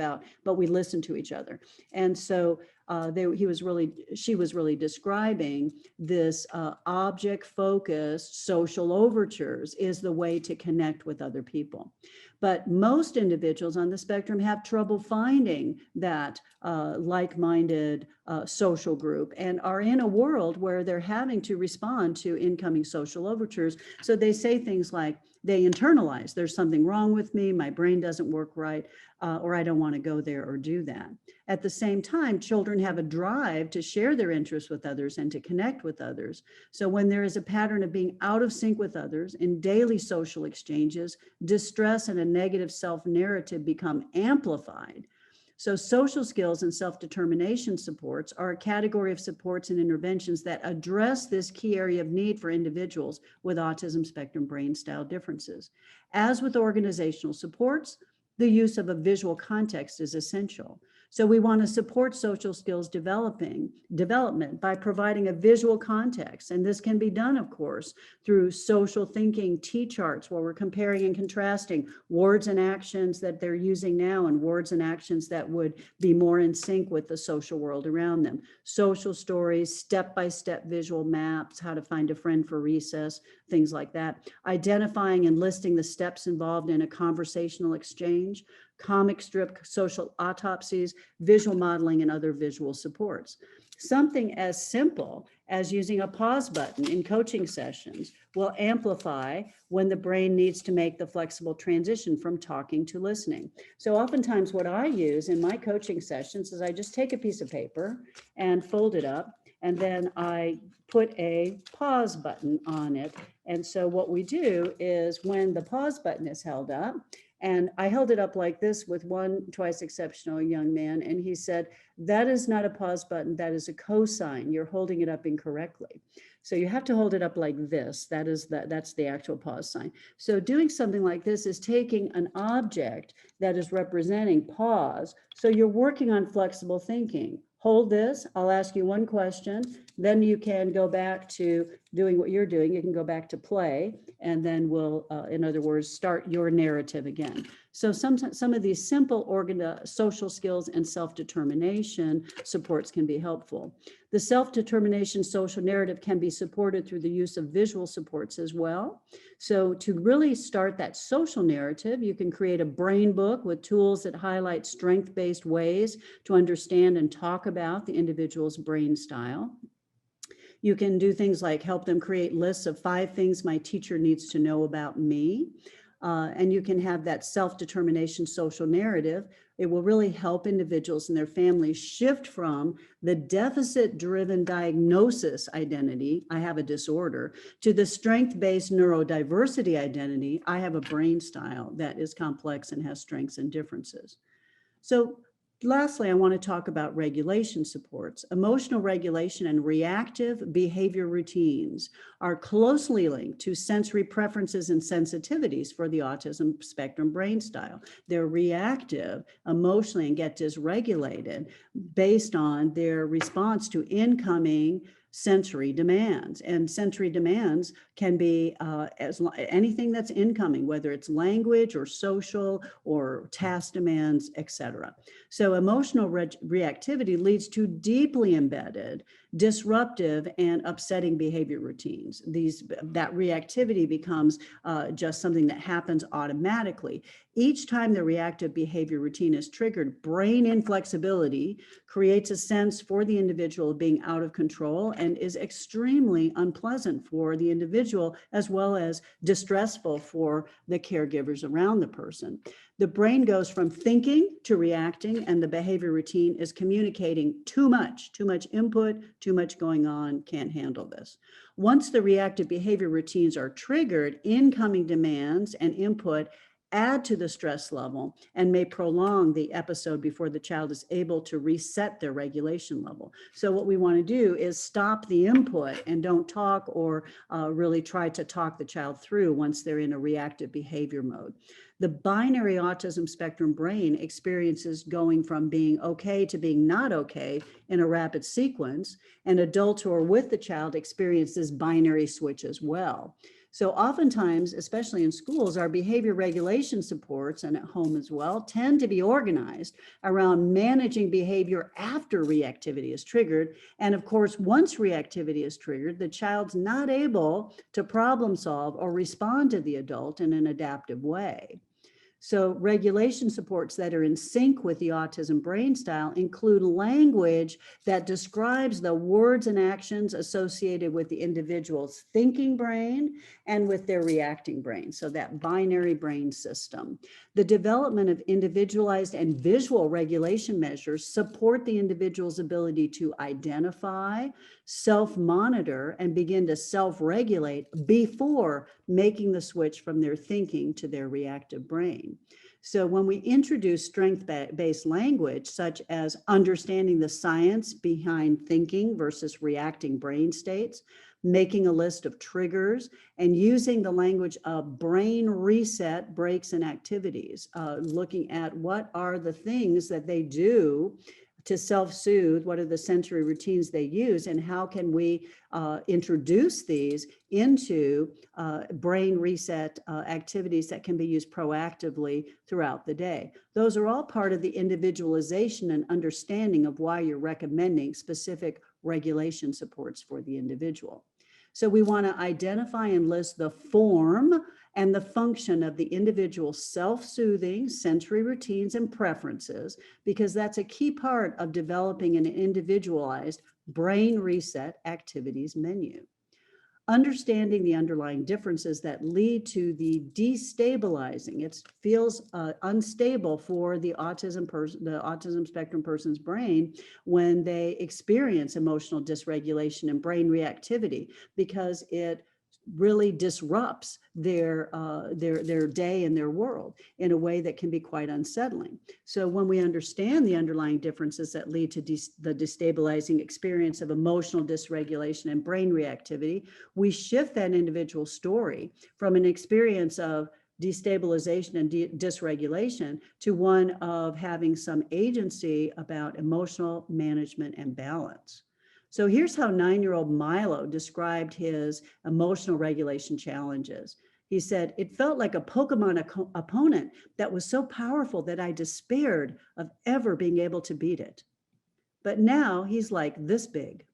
but we listen to each other, and so. She was really describing this object-focused social overtures is the way to connect with other people. But most individuals on the spectrum have trouble finding that like-minded social group and are in a world where they're having to respond to incoming social overtures. So they say things like, they internalize, there's something wrong with me, my brain doesn't work right, or I don't want to go there or do that. At the same time, children have a drive to share their interests with others and to connect with others. So when there is a pattern of being out of sync with others in daily social exchanges, distress and a negative self-narrative become amplified. So social skills and self-determination supports are a category of supports and interventions that address this key area of need for individuals with autism spectrum brain style differences. As with organizational supports, the use of a visual context is essential. So we want to support social skills development by providing a visual context. And this can be done, of course, through social thinking T-charts where we're comparing and contrasting words and actions that they're using now and words and actions that would be more in sync with the social world around them. Social stories, step-by-step visual maps, how to find a friend for recess, things like that. Identifying and listing the steps involved in a conversational exchange, comic strip social autopsies, visual modeling, and other visual supports. Something as simple as using a pause button in coaching sessions will amplify when the brain needs to make the flexible transition from talking to listening. So oftentimes what I use in my coaching sessions is I just take a piece of paper and fold it up, and then I put a pause button on it. And so what we do is when the pause button is held up, and I held it up like this with one twice exceptional young man, and he said, that is not a pause button, that is a cosign. You're holding it up incorrectly. So you have to hold it up like this. That's the actual pause sign. So doing something like this is taking an object that is representing pause. So you're working on flexible thinking. Hold this, I'll ask you one question, then you can go back to doing what you're doing. You can go back to play, and then we'll, in other words, start your narrative again. So some of these simple social skills and self-determination supports can be helpful. The self-determination social narrative can be supported through the use of visual supports as well. So to really start that social narrative, you can create a brain book with tools that highlight strength-based ways to understand and talk about the individual's brain style. You can do things like help them create lists of 5 things my teacher needs to know about me. And you can have that self-determination social narrative. It will really help individuals and their families shift from the deficit-driven diagnosis identity, I have a disorder, to the strength-based neurodiversity identity, I have a brain style that is complex and has strengths and differences. So lastly, I want to talk about regulation supports. Emotional regulation and reactive behavior routines are closely linked to sensory preferences and sensitivities for the autism spectrum brain style. They're reactive emotionally and get dysregulated based on their response to incoming sensory demands. And sensory demands can be anything that's incoming, whether it's language or social or task demands, etc. So emotional reactivity leads to deeply embedded, disruptive, and upsetting behavior routines. That reactivity becomes just something that happens automatically. Each time the reactive behavior routine is triggered, brain inflexibility creates a sense for the individual of being out of control and is extremely unpleasant for the individual, as well as distressful for the caregivers around the person. The brain goes from thinking to reacting, and the behavior routine is communicating too much input, too much going on, can't handle this. Once the reactive behavior routines are triggered, incoming demands and input add to the stress level and may prolong the episode before the child is able to reset their regulation level. So what we want to do is stop the input and don't talk or really try to talk the child through once they're in a reactive behavior mode. The binary autism spectrum brain experiences going from being okay to being not okay in a rapid sequence, and adults who are with the child experience this binary switch as well. So oftentimes, especially in schools, our behavior regulation supports, and at home as well, tend to be organized around managing behavior after reactivity is triggered. And of course, once reactivity is triggered, the child's not able to problem solve or respond to the adult in an adaptive way. So regulation supports that are in sync with the autism brain style include language that describes the words and actions associated with the individual's thinking brain and with their reacting brain, so that binary brain system. The development of individualized and visual regulation measures support the individual's ability to identify, self-monitor, and begin to self-regulate before making the switch from their thinking to their reactive brain. So when we introduce strength-based language, such as understanding the science behind thinking versus reacting brain states, making a list of triggers, and using the language of brain reset breaks and activities, looking at what are the things that they do to self-soothe, what are the sensory routines they use, and how can we introduce these into brain reset activities that can be used proactively throughout the day. Those are all part of the individualization and understanding of why you're recommending specific regulation supports for the individual. So we want to identify and list the form and the function of the individual self-soothing sensory routines and preferences, because that's a key part of developing an individualized brain reset activities menu. Understanding the underlying differences that lead to the destabilizing. It feels unstable for the autism spectrum person's brain when they experience emotional dysregulation and brain reactivity, because it really disrupts their day and their world in a way that can be quite unsettling. So when we understand the underlying differences that lead to the destabilizing experience of emotional dysregulation and brain reactivity, we shift that individual story from an experience of destabilization and dysregulation to one of having some agency about emotional management and balance. So here's how 9-year-old Milo described his emotional regulation challenges. He said, "It felt like a Pokemon opponent that was so powerful that I despaired of ever being able to beat it. But now he's like this big."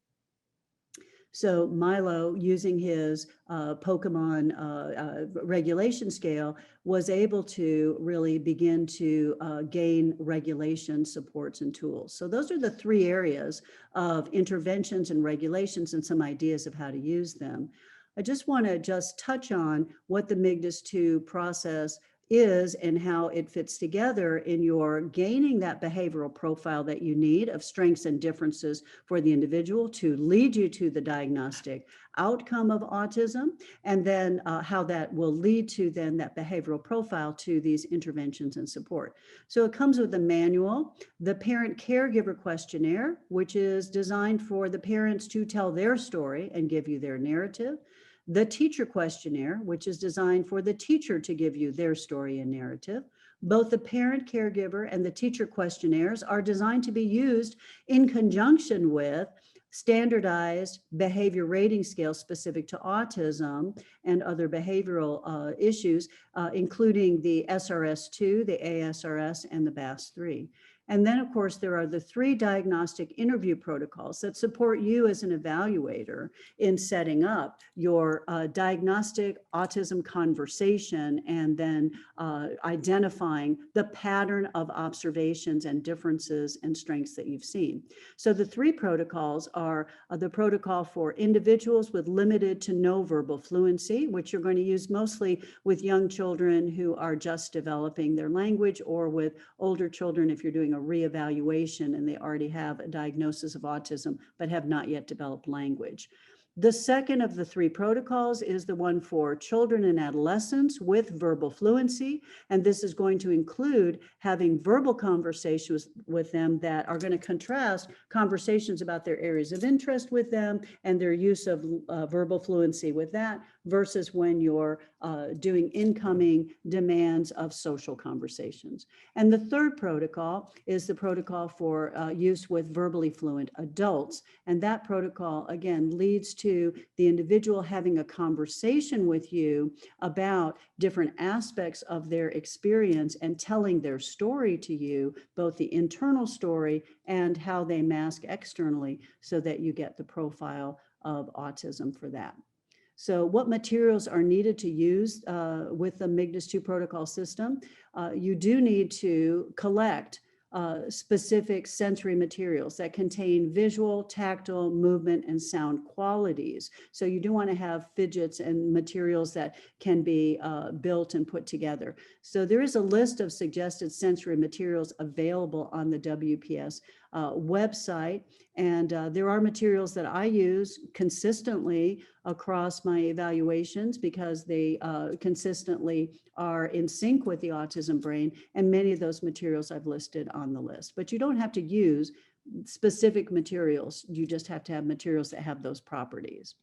So Milo, using his Pokemon regulation scale, was able to really begin to gain regulation supports and tools. So those are the 3 areas of interventions and regulations and some ideas of how to use them. I just want to touch on what the MIGDAS-2 process is and how it fits together in your gaining that behavioral profile that you need of strengths and differences for the individual to lead you to the diagnostic outcome of autism, and then how that will lead to then that behavioral profile to these interventions and support. So it comes with a manual, the parent caregiver questionnaire, which is designed for the parents to tell their story and give you their narrative, the teacher questionnaire, which is designed for the teacher to give you their story and narrative. Both the parent caregiver and the teacher questionnaires are designed to be used in conjunction with standardized behavior rating scales specific to autism and other behavioral issues, including the SRS-2, the ASRS, and the BAS-3. And then, of course, there are the 3 diagnostic interview protocols that support you as an evaluator in setting up your diagnostic autism conversation and then identifying the pattern of observations and differences and strengths that you've seen. So the 3 protocols are the protocol for individuals with limited to no verbal fluency, which you're going to use mostly with young children who are just developing their language, or with older children if you're doing a reevaluation and they already have a diagnosis of autism but have not yet developed language. The second of the 3 protocols is the one for children and adolescents with verbal fluency, and this is going to include having verbal conversations with them that are going to contrast conversations about their areas of interest with them and their use of verbal fluency with that, versus when you're doing incoming demands of social conversations. And the third protocol is the protocol for use with verbally fluent adults, and that protocol, again, leads to the individual having a conversation with you about different aspects of their experience and telling their story to you, both the internal story and how they mask externally, so that you get the profile of autism for that. So what materials are needed to use with the MIGDAS-2 protocol system? You do need to collect specific sensory materials that contain visual, tactile, movement, and sound qualities. So you do want to have fidgets and materials that can be built and put together. So there is a list of suggested sensory materials available on the WPS website. And there are materials that I use consistently across my evaluations because they consistently are in sync with the autism brain. And many of those materials I've listed on the list. But you don't have to use specific materials. You just have to have materials that have those properties.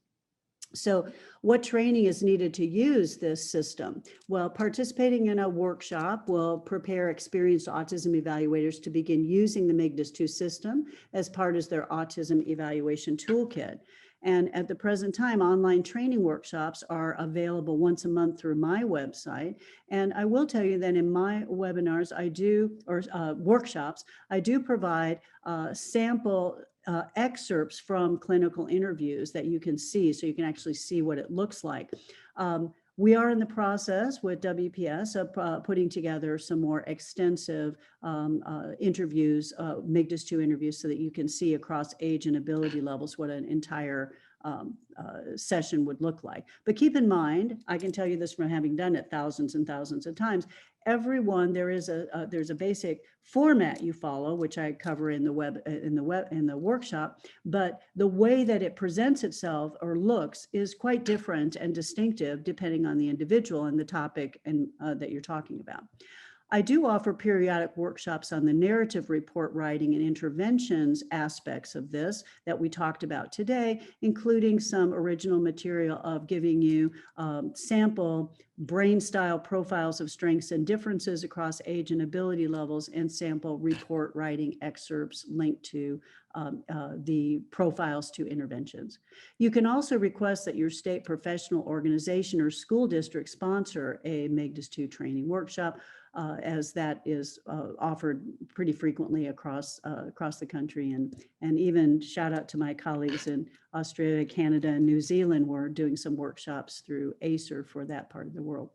So what training is needed to use this system? Well, participating in a workshop will prepare experienced autism evaluators to begin using the MIGDAS-2 system as part of their autism evaluation toolkit. And at the present time, online training workshops are available once a month through my website. And I will tell you that in my webinars, workshops, I do provide sample excerpts from clinical interviews that you can see, so you can actually see what it looks like. We are in the process with WPS of putting together some more extensive interviews, MIGDAS-2 interviews, so that you can see across age and ability levels what an entire session would look like. But keep in mind, I can tell you this from having done it thousands and thousands of times, everyone, there's a basic format you follow, which I cover in the workshop, but the way that it presents itself or looks is quite different and distinctive depending on the individual and the topic that you're talking about. I do offer periodic workshops on the narrative report writing and interventions aspects of this that we talked about today, including some original material of giving you sample brain style profiles of strengths and differences across age and ability levels, and sample report writing excerpts linked to the profiles to interventions. You can also request that your state professional organization or school district sponsor a MIGDAS-2 training workshop, as that is offered pretty frequently across the country, and even shout out to my colleagues in Australia, Canada, and New Zealand. We're doing some workshops through ACER for that part of the world.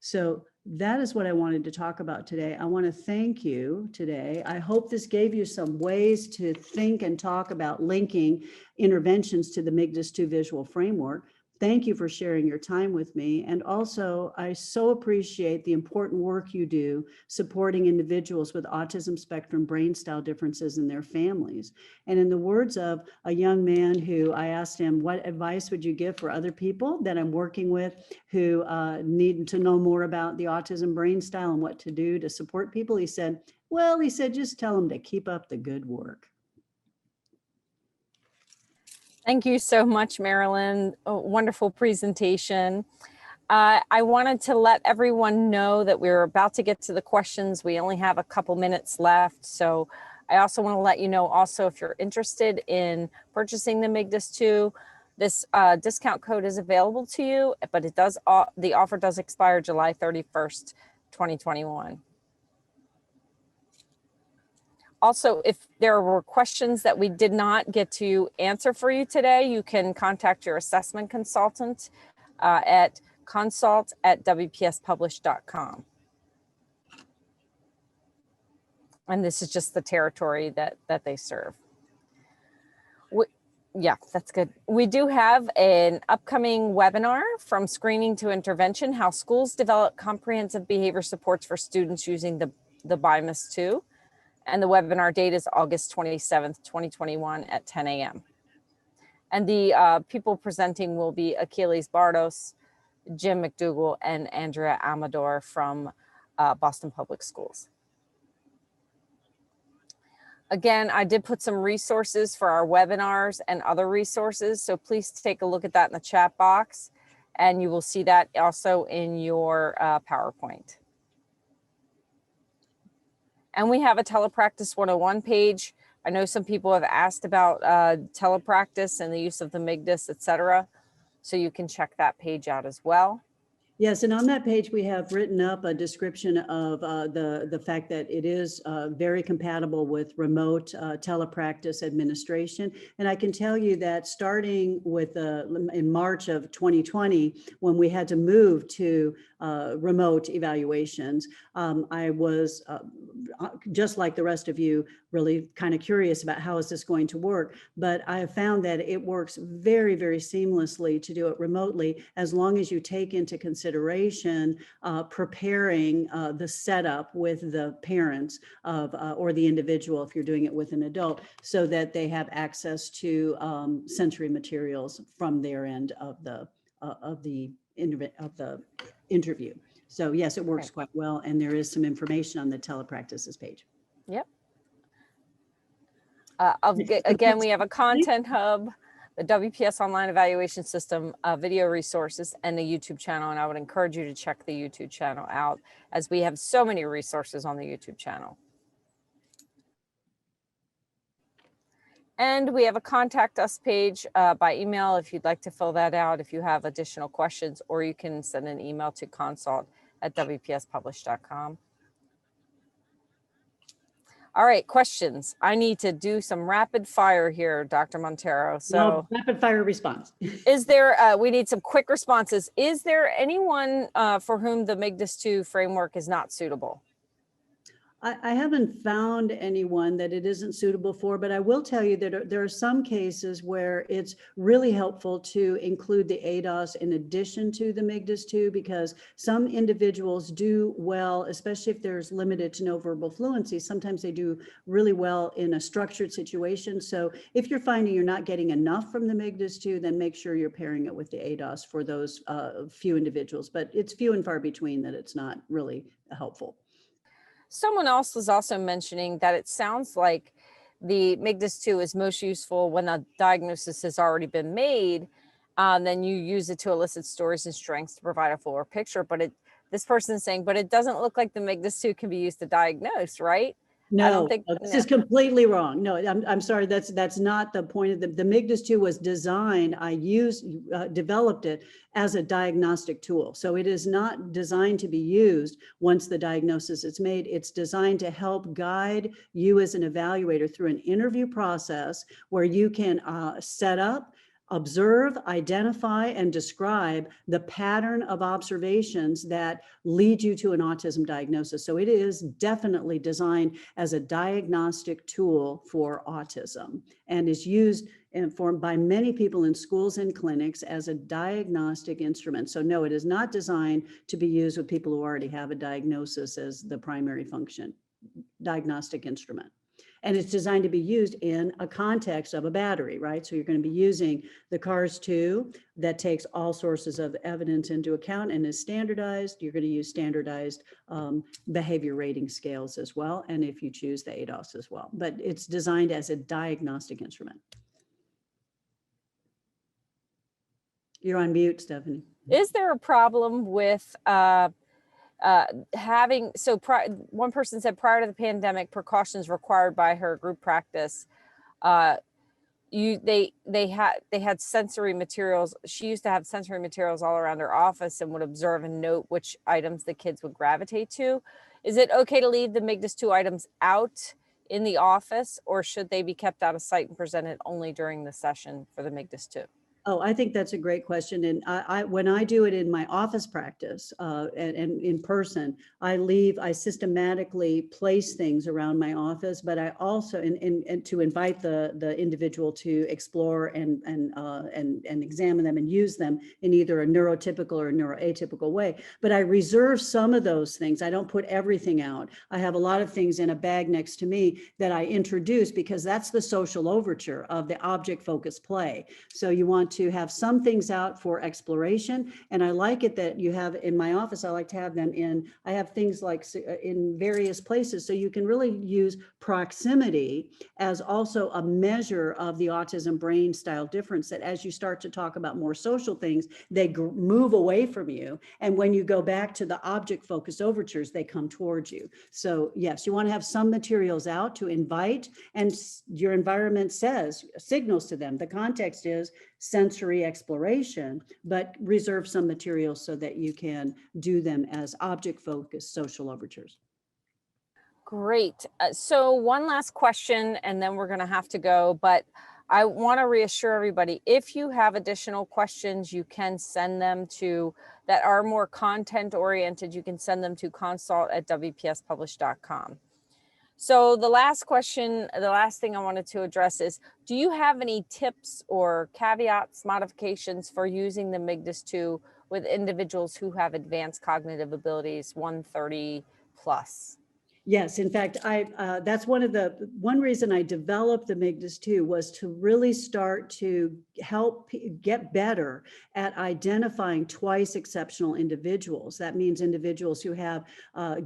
So that is what I wanted to talk about today. I want to thank you today. I hope this gave you some ways to think and talk about linking interventions to the MIGDAS-2 visual framework. Thank you for sharing your time with me. And also, I so appreciate the important work you do supporting individuals with autism spectrum brain style differences and their families. And in the words of a young man who I asked him, what advice would you give for other people that I'm working with who need to know more about the autism brain style and what to do to support people? He said, just tell them to keep up the good work. Thank you so much, Marilyn. A wonderful presentation. I wanted to let everyone know that we're about to get to the questions. We only have a couple minutes left. So I also want to let you know also, if you're interested in purchasing the MIGDAS-2, this discount code is available to you, but the offer does expire July 31st, 2021. Also, if there were questions that we did not get to answer for you today, you can contact your assessment consultant at consult@wpspublish.com. And this is just the territory that they serve. Yeah, that's good. We do have an upcoming webinar, From Screening to Intervention, How Schools Develop Comprehensive Behavior Supports for Students Using the BIMAS-2. And the webinar date is August 27th, 2021 at 10 a.m. And the people presenting will be Achilles Bardos, Jim McDougall, and Andrea Amador from Boston Public Schools. Again, I did put some resources for our webinars and other resources, so please take a look at that in the chat box, and you will see that also in your PowerPoint. And we have a Telepractice 101 page. I know some people have asked about telepractice and the use of the MIGDAS, et cetera. So you can check that page out as well. Yes, and on that page, we have written up a description of the fact that it is very compatible with remote telepractice administration. And I can tell you that starting with in March of 2020, when we had to move to remote evaluations, I was just like the rest of you, really kind of curious about how is this going to work. But I have found that it works very, very seamlessly to do it remotely, as long as you take into consideration preparing the setup with the parents of or the individual, if you're doing it with an adult, so that they have access to sensory materials from their end of the interview. So yes, it works quite well, and there is some information on the telepractices page. Yep. Again, we have a content hub, the WPS online evaluation system, video resources, and the YouTube channel. And I would encourage you to check the YouTube channel out, as we have so many resources on the YouTube channel. And we have a contact us page by email if you'd like to fill that out, if you have additional questions, or you can send an email to consult@wpspublish.com. All right, questions. I need to do some rapid fire here, Dr. Monteiro. So no, rapid fire response. Is there, we need some quick responses. Is there anyone for whom the MIGDAS-2 framework is not suitable? I haven't found anyone that it isn't suitable for, but I will tell you that there are some cases where it's really helpful to include the ADOS in addition to the MIGDAS-2, because some individuals do well, especially if there's limited to no verbal fluency. Sometimes they do really well in a structured situation. So if you're finding you're not getting enough from the MIGDAS-2, then make sure you're pairing it with the ADOS for those few individuals. But it's few and far between that it's not really helpful. Someone else was also mentioning that it sounds like the MIGDAS-2 is most useful when a diagnosis has already been made. Then you use it to elicit stories and strengths to provide a fuller picture. But this person is saying, but it doesn't look like the MIGDAS-2 can be used to diaggnose, right? No, I don't think, this is completely wrong. No, I'm sorry. That's not the point of the MIGDAS-2 was designed. I developed it as a diagnostic tool. So it is not designed to be used once the diagnosis is made. It's designed to help guide you as an evaluator through an interview process where you can set up, observe, identify, and describe the pattern of observations that lead you to an autism diagnosis. So it is definitely designed as a diagnostic tool for autism, and is used by many people in schools and clinics as a diagnostic instrument. So no, it is not designed to be used with people who already have a diagnosis as the primary function, diagnostic instrument. And it's designed to be used in a context of a battery, right? So you're going to be using the CARS-2 that takes all sources of evidence into account and is standardized. You're going to use standardized behavior rating scales as well. And if you choose the ADOS as well, but it's designed as a diagnostic instrument. You're on mute, Stephanie. Is there a problem with one person said prior to the pandemic, precautions required by her group practice, they had sensory materials. She used to have sensory materials all around her office and would observe and note which items the kids would gravitate to. Is it okay to leave the MIGDAS-2 items out in the office, or should they be kept out of sight and presented only during the session for the MIGDAS-2? Oh, I think that's a great question. And when I do it in my office practice and in person, I systematically place things around my office, but I also, and to invite the individual to explore and examine them and use them in either a neurotypical or a neuroatypical way. But I reserve some of those things. I don't put everything out. I have a lot of things in a bag next to me that I introduce, because that's the social overture of the object-focused play. So you want to have some things out for exploration. And I like it that you have in my office, I like to have them I have things like in various places. So you can really use proximity as also a measure of the autism brain style difference, that as you start to talk about more social things, they move away from you. And when you go back to the object focused overtures, they come towards you. So yes, you want to have some materials out to invite, and your environment signals to them. The context is sensory exploration, but reserve some materials so that you can do them as object-focused social overtures. Great. So one last question, and then we're going to have to go, but I want to reassure everybody, if you have additional questions, you can send them that are more content oriented. You can send them to consult@wpspublish.com. So the last question, the last thing I wanted to address is, do you have any tips or caveats, modifications for using the MIGDAS-2 with individuals who have advanced cognitive abilities 130 plus? Yes, in fact, that's one reason I developed the MIGDAS-2 was to really start to help get better at identifying twice exceptional individuals. That means individuals who have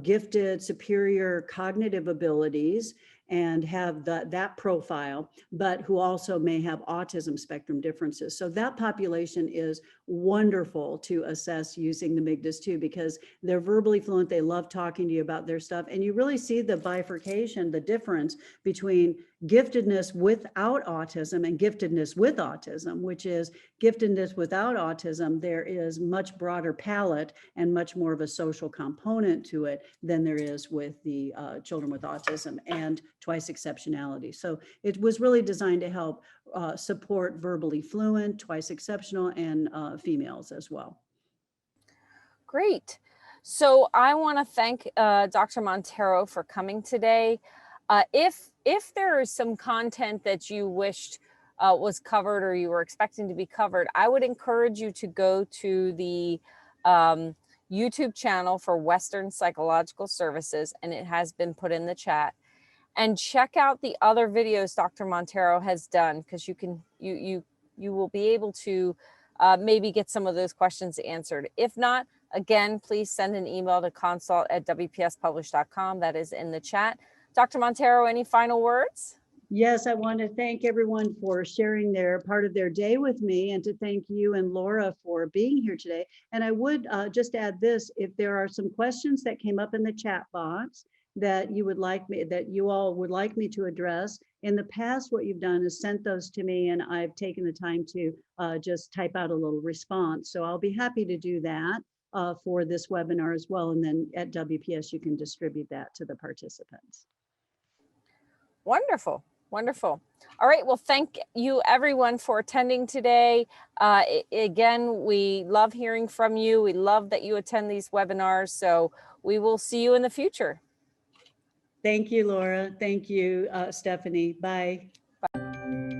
gifted, superior cognitive abilities and have that profile, but who also may have autism spectrum differences. So that population is wonderful to assess using the MIGDAS-2 because they're verbally fluent. They love talking to you about their stuff. And you really see the bifurcation, the difference between giftedness without autism and giftedness with autism, which is giftedness without autism. There is much broader palette and much more of a social component to it than there is with the children with autism and twice exceptionality. So it was really designed to help support verbally fluent, twice exceptional, and females as well. Great. So I want to thank Dr. Monteiro for coming today. If there is some content that you wished was covered or you were expecting to be covered, I would encourage you to go to the YouTube channel for Western Psychological Services, and it has been put in the chat. And check out the other videos Dr. Monteiro has done, because you will be able to maybe get some of those questions answered. If not, again, please send an email to consult@wpspublish.com. That is in the chat. Dr. Monteiro, any final words? Yes, I want to thank everyone for sharing their part of their day with me, and to thank you and Laura for being here today. And I would just add this: if there are some questions that came up in the chat box that you all would like me to address, in the past, what you've done is sent those to me, and I've taken the time to just type out a little response. So I'll be happy to do that for this webinar as well. And then at WPS, you can distribute that to the participants. Wonderful. Wonderful. All right. Well, thank you everyone for attending today. Again, we love hearing from you. We love that you attend these webinars. So we will see you in the future. Thank you, Laura. Thank you, Stephanie. Bye. Bye.